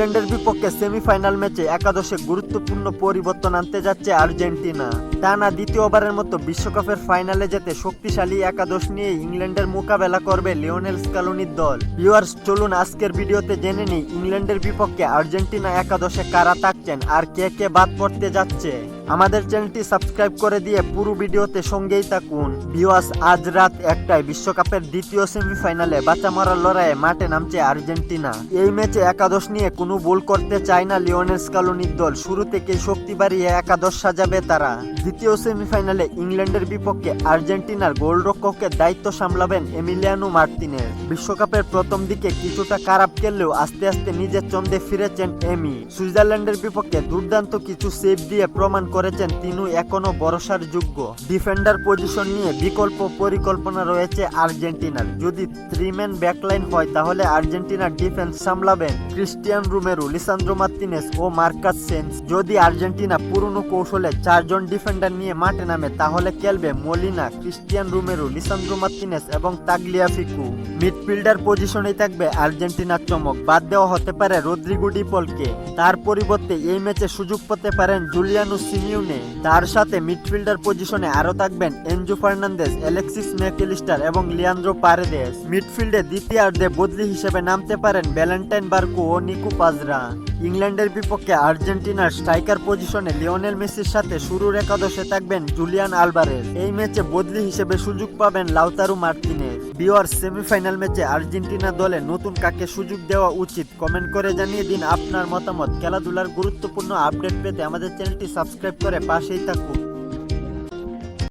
ইংল্যান্ডের বিপক্ষে সেমিফাইনাল ম্যাচে একাদশে গুরুত্বপূর্ণ পরিবর্তন আনতে যাচ্ছে আর্জেন্টিনা। টানা দ্বিতীয়বারের মতো বিশ্বকাপের ফাইনালে যেতে শক্তিশালী একাদশ নিয়ে ইংল্যান্ডের মোকাবেলা করবে লিওনেল স্ক্যালোনির দল। ভিউয়ার্স, চলুন আজকের ভিডিওতে জেনে নিই ইংল্যান্ডের বিপক্ষে আর্জেন্টিনা একাদশে কারা থাকছেন আর কে কে বাদ পড়তে যাচ্ছে। আমাদের চ্যানেলটি সাবস্ক্রাইব করে দিয়ে পুরো ভিডিওতে সঙ্গেই থাকুন। ভিউয়ার্স, আজ রাত 1টায় বিশ্বকাপের দ্বিতীয় সেমিফাইনালে বাঁচা মরার লড়াইয়ে মাঠে নামছে আর্জেন্টিনা। এই ম্যাচে একাদশ নিয়ে কোনো ভুল করতে চায় না লিওনেল স্ক্যালোনির দল। শুরু থেকেই শক্তি বাড়িয়ে একাদশ সাজাবে তারা। দ্বিতীয় সেমিফাইনালে ইংল্যান্ডের বিপক্ষে আর্জেন্টিনার গোলরক্ষকের দায়িত্ব সামলাবেন এমিলিয়ানো মার্তিনেজ। বিশ্বকাপের প্রথম দিকে কিছুটা খারাপ খেললেও আস্তে আস্তে নিজের ছন্দে ফিরেছেন এমি। সুইজারল্যান্ডের বিপক্ষে দুর্দান্ত কিছু সেভ দিয়ে প্রমাণ করেছেন তিনি এখনো ভরসার যোগ্য। ডিফেন্ডার পজিশন নিয়ে বিকল্প পরিকল্পনা রয়েছে আর্জেন্টিনার। যদি 3-ম্যান ব্যাকলাইন হয় তাহলে আর্জেন্টিনার ডিফেন্স সামলাবেন ক্রিস্টিয়ান রোমেরো, লিসান্দ্রো মার্তিনেজ ও মার্কাস সেন্স। যদি আর্জেন্টিনা পুরনো কৌশলে 4 জন ডিফেন্ডার নিয়ে মাঠে নামে তাহলে খেলবে Molina, Cristian Romero, Lisandro Martinez এবং তাগলিয়াফিকো। মিডফিল্ডার পজিশনেই থাকবে আর্জেন্টিনার চমক। বাদ দেওয়া হতে পারে রদ্রিগো ডি পলকে। তার পরিবর্তে এই ম্যাচে সুযোগ পেতে পারেন জুলিয়ানো সিমিওনে। তার সাথে মিডফিল্ডার পজিশনে আরো থাকবেন এনজো ফার্নান্দেজ, অ্যালেক্সিস ম্যাকঅ্যালিস্টার এবং লিয়ান্দ্রো পারেদেস। মিডফিল্ডে দ্বিতীয়ার্ধে বদলি হিসেবে নামতে পারেন ভ্যালেন্টাইন বার্কো ও নিকো পাজরা। ইংল্যান্ডের বিপক্ষে আর্জেন্টিনার স্ট্রাইকার পজিশনে লিওনেল মেসির সাথে শুরুর একাদশে থাকবেন জুলিয়ান আলভারেজ। এই ম্যাচে বদলি হিসেবে সুযোগ পাবেন লাউতারো মার্তিনেজ। ভিউয়ার্স, সেমিফাইনাল ম্যাচে আর্জেন্টিনা দলে নতুন কাকে সুযোগ দেওয়া উচিত কমেন্ট করে জানিয়ে দিন আপনার মতামত। খেলাধুলার গুরুত্বপূর্ণ আপডেট পেতে আমাদের চ্যানেলটি সাবস্ক্রাইব করে পাশেই থাকুন।